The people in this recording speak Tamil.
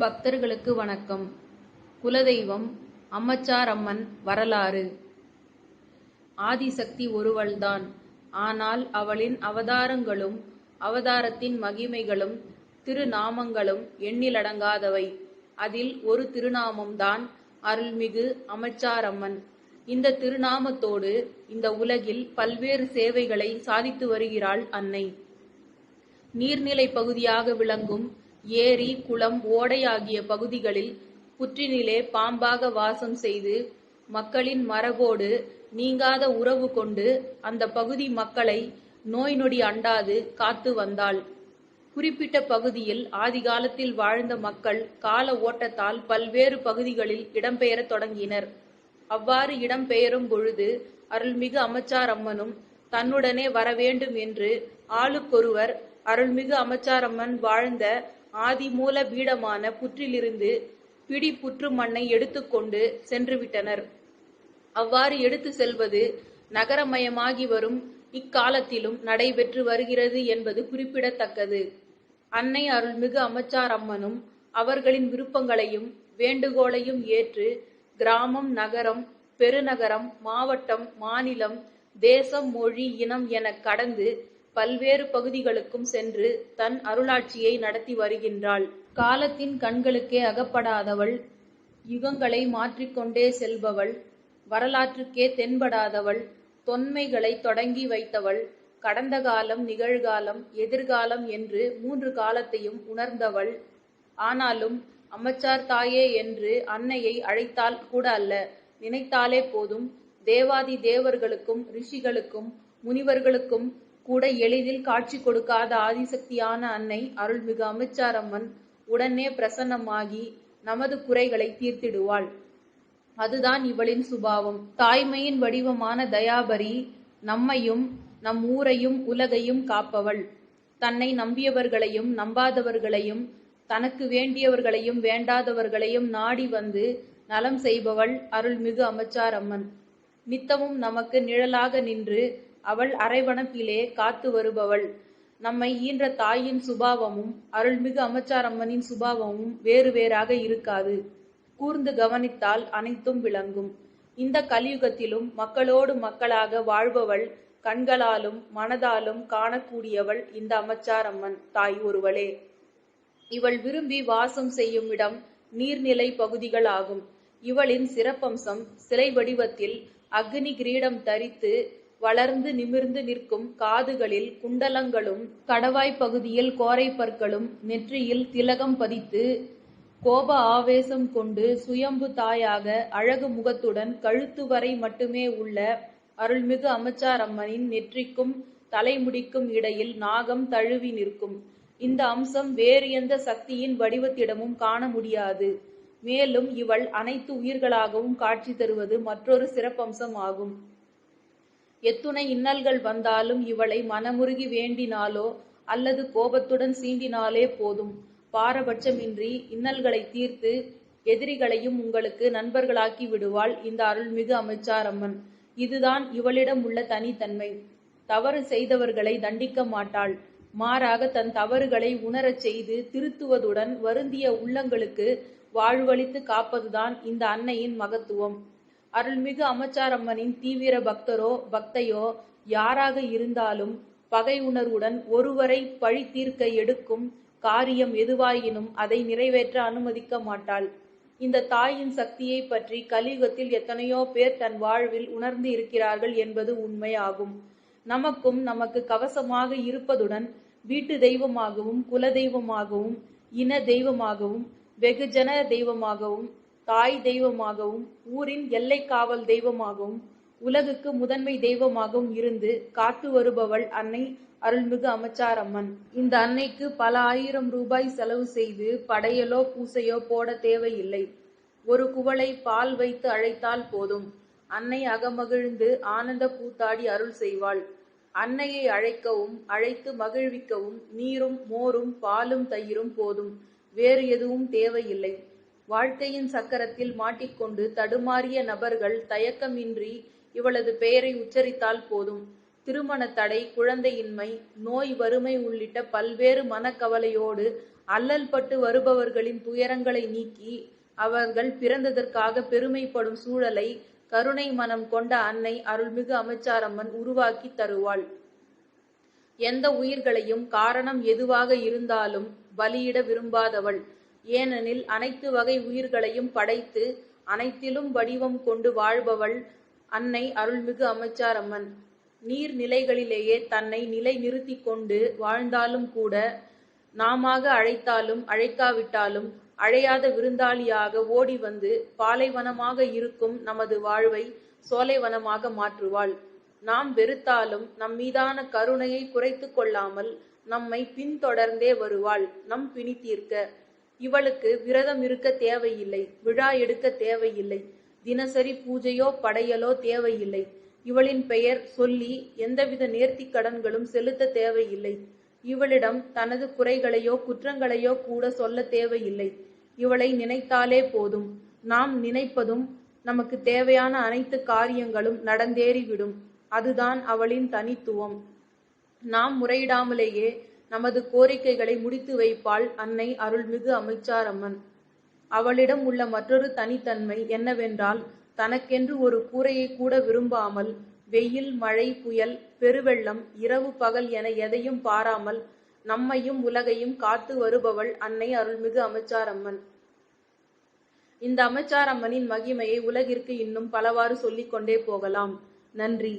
பக்தர்களுக்கு வணக்கம். குலதெய்வம் அம்மச்சார் அம்மன் வரலாறு. ஆதிசக்தி ஒருவள்தான். ஆனால் அவளின் அவதாரங்களும் அவதாரத்தின் மகிமைகளும் திருநாமங்களும் எண்ணிலடங்காதவை. அதில் ஒரு திருநாமம்தான் அருள்மிகு அம்மச்சாரம்மன். இந்த திருநாமத்தோடு இந்த உலகில் பல்வேறு சேவைகளை சாதித்து வருகிறாள் அன்னை. நீர்நிலை பகுதியாக விளங்கும் ஏரி, குளம், ஓடை ஆகிய பகுதிகளில் புற்றினிலே பாம்பாக வாசம் செய்து மக்களின் மரபோடு நீங்காத உறவு கொண்டு அந்த பகுதி மக்களை நோய் நொடி அண்டாது காத்து வந்தாள். குறிப்பிட்ட பகுதியில் ஆதிகாலத்தில் வாழ்ந்த மக்கள் கால ஓட்டத்தால் பல்வேறு பகுதிகளில் இடம்பெயரத் தொடங்கினர். அவ்வாறு இடம்பெயரும் பொழுது அருள்மிகு அம்மச்சாரம்மனும் தன்னுடனே வரவேண்டும் என்று ஆளுக்கொருவர் அருள்மிகு அம்மச்சாரம்மன் வாழ்ந்த ஆதிமூல பீடமான புற்றிலிருந்து பிடி புற்று மண்ணை எடுத்துக்கொண்டு சென்றுவிட்டனர். அவ்வாறு எடுத்து செல்வது நகரமயமாகி வரும் இக்காலத்திலும் நடைபெற்று வருகிறது என்பது குறிப்பிடத்தக்கது. அன்னை அருள்மிகு அம்மச்சாரம்மனும் அவர்களின் விருப்பங்களையும் வேண்டுகோளையும் ஏற்று கிராமம், நகரம், பெருநகரம், மாவட்டம், மாநிலம், தேசம், மொழி, இனம் என கடந்து பல்வேறு பகுதிகளுக்கும் சென்று தன் அருளாட்சியை நடத்தி வருகின்றாள். காலத்தின் கண்களுக்கே அகப்படாதவள், யுகங்களை மாற்றிக்கொண்டே செல்பவள், வரலாற்றுக்கே தென்படாதவள், தொன்மைகளை தொடங்கி வைத்தவள், கடந்த காலம், நிகழ்காலம், எதிர்காலம் என்று 3 காலத்தையும் உணர்ந்தவள். ஆனாலும் அம்மச்சார் தாயே என்று அன்னையை அழைத்தால் கூட அல்ல, நினைத்தாலே போதும் தேவாதி தேவர்களுக்கும் ரிஷிகளுக்கும் முனிவர்களுக்கும் கூட எளிதில் காட்சி கொடுக்காத ஆதிசக்தியான அன்னை அருள்மிகு அம்மச்சாரம்மன் உடனே பிரசன்னமாகி நமது குறைகளை தீர்த்திடுவாள். அதுதான் இவளின் சுபாவம். தாய்மையின் வடிவமான தயாபரி நம்மையும் நம் ஊரையும் உலகையும் காப்பவள். தன்னை நம்பியவர்களையும் நம்பாதவர்களையும் தனக்கு வேண்டியவர்களையும் வேண்டாதவர்களையும் நாடி வந்து நலம் செய்பவள் அருள்மிகு அம்மச்சாரம்மன். நித்தமும் நமக்கு நிழலாக நின்று அவள் அரைவனப்பிலே காத்து வருபவள். நம்மை ஈன்ற தாயின் சுபாவமும் அருள்மிகு அம்மச்சாரம்மனின் சுபாவமும் வேறு வேறாக இருக்காது. கூர்ந்து கவனித்தால் அனைத்தும் விளங்கும். இந்த கலியுகத்திலும் மக்களோடு மக்களாக வாழ்பவள், கண்களாலும் மனதாலும் காணக்கூடியவள் இந்த அம்மச்சாரம்மன் தாய் ஒருவளே. இவள் விரும்பி வாசம் செய்யும் இடம் நீர்நிலை பகுதிகள் ஆகும். இவளின் சிறப்பம்சம் சிலை வடிவத்தில் அக்னி கிரீடம் தரித்து வளர்ந்து நிமிர்ந்து நிற்கும் காதுகளில் குண்டலங்களும், கடவாய் பகுதியில் கோரை பற்களும், நெற்றியில் திலகம் பதித்து கோப ஆவேசம் கொண்டு சுயம்பு தாயாக அழகு முகத்துடன் கழுத்து வரை மட்டுமே உள்ள அருள்மிகு அம்மச்சாரம்மனின் நெற்றிக்கும் தலைமுடிக்கும் இடையில் நாகம் தழுவி நிற்கும். இந்த அம்சம் வேறு எந்த சக்தியின் வடிவத்திடமும் காண முடியாது. மேலும் இவள் அனைத்து உயிர்களாகவும் காட்சி தருவது மற்றொரு சிறப்பம்சம் ஆகும். எத்துணை இன்னல்கள் வந்தாலும் இவளை மனமுருகி வேண்டினாலோ அல்லது கோபத்துடன் சீண்டினாலே போதும், பாரபட்சமின்றி இன்னல்களை தீர்த்து எதிரிகளையும் உங்களுக்கு நண்பர்களாக்கி விடுவாள் இந்த அருள்மிகு அம்மச்சாரம்மன். இதுதான் இவளிடம் உள்ள தனித்தன்மை. தவறு செய்தவர்களை தண்டிக்க மாட்டாள். மாறாக தன் தவறுகளை உணரச் செய்து திருத்துவதுடன் வருந்திய உள்ளங்களுக்கு வாழ்வளித்து காப்பதுதான் இந்த அன்னையின் மகத்துவம். அருள்மிகு அம்மச்சாரம்மனின் தீவிர பக்தரோ பக்தையோ யாராக இருந்தாலும் பகை உணர்வுடன் ஒருவரை பழி தீர்க்க எடுக்கும் காரியம் எதுவாயினும் அதை நிறைவேற்ற அனுமதிக்க மாட்டாள். இந்த தாயின் சக்தியை பற்றி கலியுகத்தில் எத்தனையோ பேர் தன் வாழ்வில் உணர்ந்து இருக்கிறார்கள் என்பது உண்மையாகும். நமக்கும் நமக்கு கவசமாக இருப்பதுடன் வீட்டு தெய்வமாகவும், குல தெய்வமாகவும், இன தெய்வமாகவும், வெகுஜன தெய்வமாகவும், தாய் தெய்வமாகவும், ஊரின் எல்லை காவல் தெய்வமாகவும், உலகுக்கு முதன்மை தெய்வமாகவும் இருந்து காத்து வருபவள் அன்னை அருள்மிகு அம்மச்சாரம்மன். இந்த அன்னைக்கு பல 1000 ரூபாய் செலவு செய்து படையலோ பூசையோ போட தேவையில்லை. ஒரு குவளை பால் வைத்து அழைத்தால் போதும். அன்னை அகமகிழ்ந்து ஆனந்த கூத்தாடி அருள் செய்வாள். அன்னையை அழைக்கவும் அழைத்து மகிழ்விக்கவும் நீரும் மோரும் பாலும் தயிரும் போதும். வேறு எதுவும் தேவையில்லை. வாழ்க்கையின் சக்கரத்தில் மாட்டிக்கொண்டு தடுமாறிய நபர்கள் தயக்கமின்றி இவளது பெயரை உச்சரித்தால் போதும். திருமண தடை, குழந்தையின்மை, நோய், வறுமை உள்ளிட்ட பல்வேறு மனக்கவலையோடு அல்லல் பட்டு வருபவர்களின் துயரங்களை நீக்கி அவர்கள் பிறந்ததற்காக பெருமைப்படும் சூழலை கருணை மனம் கொண்ட அன்னை அருள்மிகு அமைச்சாரம்மன் உருவாக்கி தருவாள். எந்த உயிர்களையும் காரணம் எதுவாக இருந்தாலும் பலியிட விரும்பாதவள். ஏனெனில் அனைத்து வகை உயிர்களையும் படைத்து அனைத்திலும் வடிவம் கொண்டு வாழ்பவள் அன்னை அருள்மிகு அமைச்சாரம்மன். நீர்நிலைகளிலேயே தன்னை நிலை நிறுத்தி கொண்டு வாழ்ந்தாலும் கூட, நாமாக அழைத்தாலும் அழைக்காவிட்டாலும் அழையாத விருந்தாளியாக ஓடி வந்து பாலைவனமாக இருக்கும் நமது வாழ்வை சோலைவனமாக மாற்றுவாள். நாம் வெறுத்தாலும் நம்மீதான கருணையை குறைத்து கொள்ளாமல் நம்மை பின்தொடர்ந்தே வருவாள் நம் பிணி தீர்க்க. இவளுக்கு விரதம் இருக்க தேவையில்லை, விழா எடுக்க தேவையில்லை, தினசரி பூஜையோ படையலோ தேவையில்லை. இவளின் பெயர் சொல்லி எந்தவித நேர்த்திக் கடன்களும் செலுத்த தேவையில்லை. இவளிடம் தனது குறைகளையோ குற்றங்களையோ கூட சொல்ல தேவையில்லை. இவளை நினைத்தாலே போதும். நாம் நினைப்பதும் நமக்கு தேவையான அனைத்து காரியங்களும் நடந்தேறிவிடும். அதுதான் அவளின் தனித்துவம். நாம் முறையிடாமலேயே நமது கோரிக்கைகளை முடித்து வைப்பாள் அன்னை அருள்மிகு அமைச்சாரம்மன். அவளிடம் உள்ள மற்றொரு தனித்தன்மை என்னவென்றால், தனக்கென்று ஒரு கூரையை கூட விரும்பாமல், வெயில் மழை புயல் பெருவெள்ளம் இரவு பகல் என எதையும் பாராமல் நம்மையும் உலகையும் காத்து வருபவள் அன்னை அருள்மிகு அமைச்சாரம்மன். இந்த அமைச்சாரம்மனின் மகிமையை உலகிற்கு இன்னும் பலவாறு சொல்லிக் கொண்டே போகலாம். நன்றி.